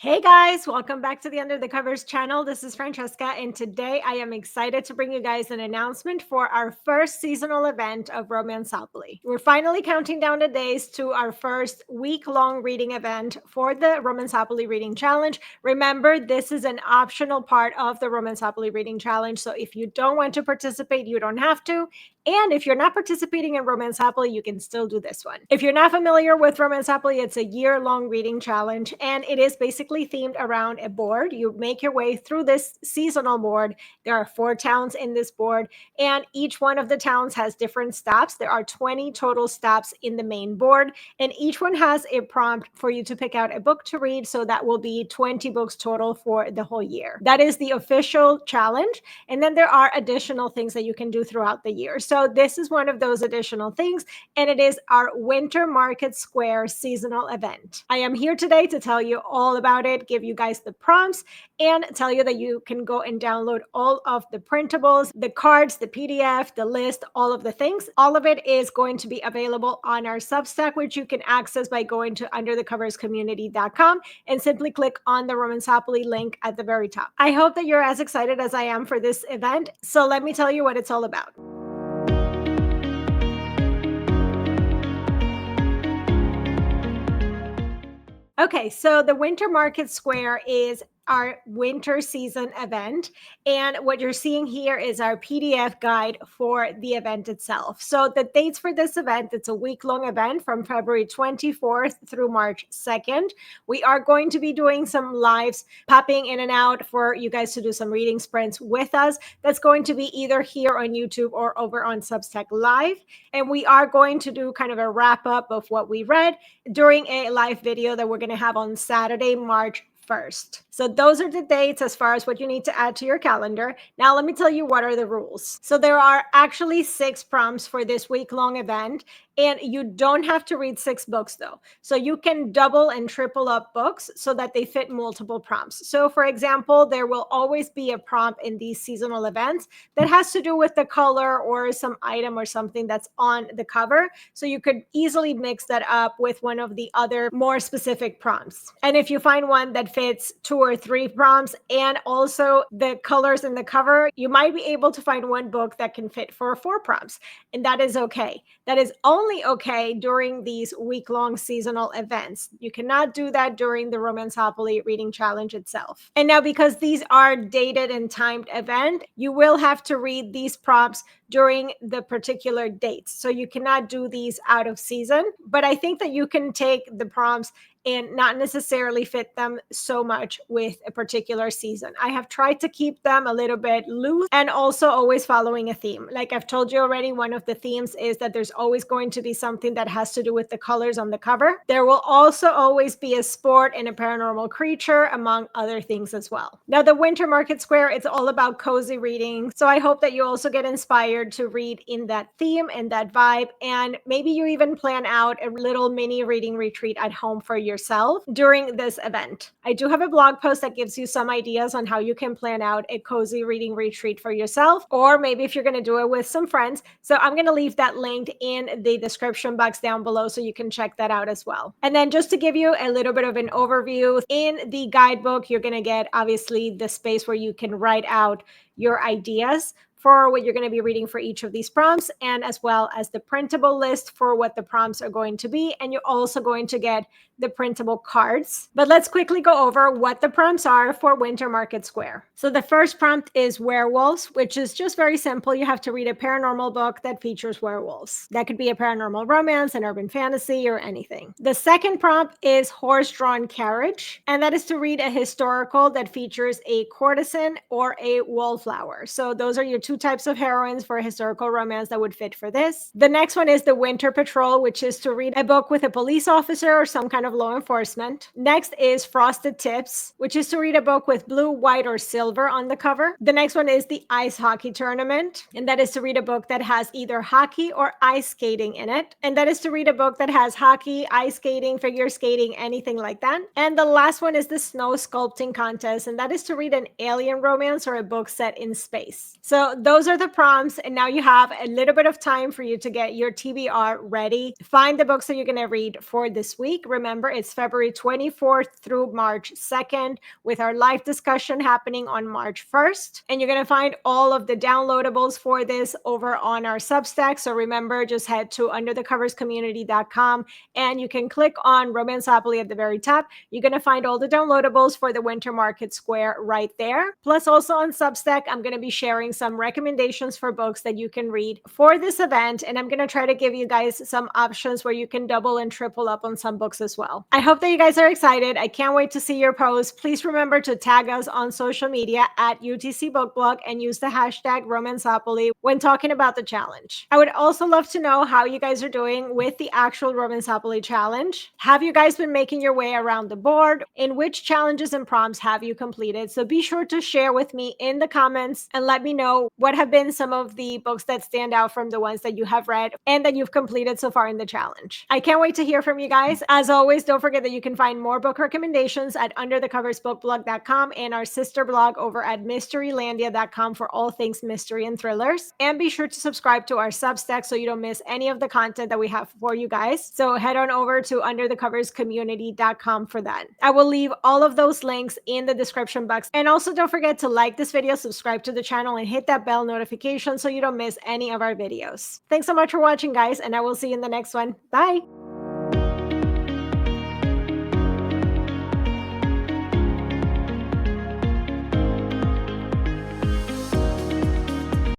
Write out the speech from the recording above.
Hey guys, welcome back to the Under the Covers channel. This is Francesca, and today I am excited to bring you guys an announcement for our first seasonal event of Romanceopoly. We're finally counting down the days to our first week-long reading event for the Romanceopoly Reading Challenge. Remember, this is an optional part of the Romanceopoly Reading Challenge, so if you don't want to participate, you don't have to. And if you're not participating in Romanceopoly, you can still do this one. If you're not familiar with Romanceopoly, it's a year-long reading challenge, and it is basically themed around a board. You make your way through this seasonal board. There are 4 towns in this board, and each one of the towns has different stops. There are 20 total stops in the main board, and each one has a prompt for you to pick out a book to read, so that will be 20 books total for the whole year. That is the official challenge, and then there are additional things that you can do throughout the year. So this is one of those additional things, and it is our Winter Market Square seasonal event. I am here today to tell you all about it, give you guys the prompts, and tell you that you can go and download all of the printables, the cards, the PDF, the list, all of the things. All of it is going to be available on our Substack, which you can access by going to underthecoverscommunity.com and simply click on the Romanceopoly link at the very top. I hope that you're as excited as I am for this event, so let me tell you what it's all about. Okay, so the Winter Market Square is our winter season event. And what you're seeing here is our PDF guide for the event itself. So the dates for this event, it's a week-long event from February 24th through March 2nd. We are going to be doing some lives, popping in and out for you guys to do some reading sprints with us. That's going to be either here on YouTube or over on Substack Live. And we are going to do kind of a wrap-up of what we read during a live video that we're going to have on Saturday, March 1st. So those are the dates as far as what you need to add to your calendar. Now, let me tell you what are the rules. So there are actually 6 prompts for this week-long event, and you don't have to read 6 books though. So you can double and triple up books so that they fit multiple prompts. So for example, there will always be a prompt in these seasonal events that has to do with the color or some item or something that's on the cover. So you could easily mix that up with one of the other more specific prompts. And if you find one that fits 2 or 3 prompts and also the colors in the cover, you might be able to find one book that can fit for 4 prompts. And that is okay. That is only okay during these week-long seasonal events. You cannot do that during the Romanceopoly Reading Challenge itself. And now, because these are dated and timed event, you will have to read these prompts during the particular dates. So you cannot do these out of season, but I think that you can take the prompts and not necessarily fit them so much with a particular season. I have tried to keep them a little bit loose and also always following a theme. Like I've told you already, one of the themes is that there's always going to be something that has to do with the colors on the cover. There will also always be a sport and a paranormal creature, among other things as well. Now, the Winter Market Square, it's all about cozy reading. So I hope that you also get inspired to read in that theme and that vibe. And maybe you even plan out a little mini reading retreat at home for yourself during this event. I do have a blog post that gives you some ideas on how you can plan out a cozy reading retreat for yourself, or maybe if you're going to do it with some friends. So I'm going to leave that linked in the description box down below so you can check that out as well. And then just to give you a little bit of an overview, in the guidebook, you're going to get obviously the space where you can write out your ideas for what you're going to be reading for each of these prompts, and as well as the printable list for what the prompts are going to be. And you're also going to get the printable cards. But let's quickly go over what the prompts are for Winter Market Square. So the first prompt is Werewolves, which is just very simple. You have to read a paranormal book that features werewolves. That could be a paranormal romance, an urban fantasy, or anything. The second prompt is Horse-Drawn Carriage, and that is to read a historical that features a courtesan or a wallflower. So those are your 2 types of heroines for a historical romance that would fit for this. The next one is the Winter Patrol, which is to read a book with a police officer or some kind of law enforcement. Next is Frosted Tips, which is to read a book with blue, white, or silver on the cover. The next one is the Ice Hockey Tournament, and that is to read a book that has either hockey or ice skating in it. And that is to read a book that has hockey, ice skating, figure skating, anything like that. And the last one is the Snow Sculpting Contest, and that is to read an alien romance or a book set in space. So those are the prompts. And now you have a little bit of time for you to get your TBR ready. Find the books that you're going to read for this week. Remember, it's February 24th through March 2nd with our live discussion happening on March 1st. And you're going to find all of the downloadables for this over on our Substack. So remember, just head to underthecoverscommunity.com and you can click on Romanceopoly at the very top. You're going to find all the downloadables for the Winter Market Square right there. Plus, also on Substack, I'm going to be sharing some recommendations for books that you can read for this event. And I'm going to try to give you guys some options where you can double and triple up on some books as well. I hope that you guys are excited. I can't wait to see your posts. Please remember to tag us on social media at UTC Book Blog and use the hashtag Romanceopoly when talking about the challenge. I would also love to know how you guys are doing with the actual Romanceopoly challenge. Have you guys been making your way around the board? In which challenges and prompts have you completed? So be sure to share with me in the comments and let me know what have been some of the books that stand out from the ones that you have read and that you've completed so far in the challenge. I can't wait to hear from you guys. As always, don't forget that you can find more book recommendations at underthecoversbookblog.com and our sister blog over at mysterylandia.com for all things mystery and thrillers. And be sure to subscribe to our Substack so you don't miss any of the content that we have for you guys. So head on over to underthecoverscommunity.com for that. I will leave all of those links in the description box. And also don't forget to like this video, subscribe to the channel, and hit that bell notification so you don't miss any of our videos. Thanks so much for watching, guys, and I will see you in the next one. Bye!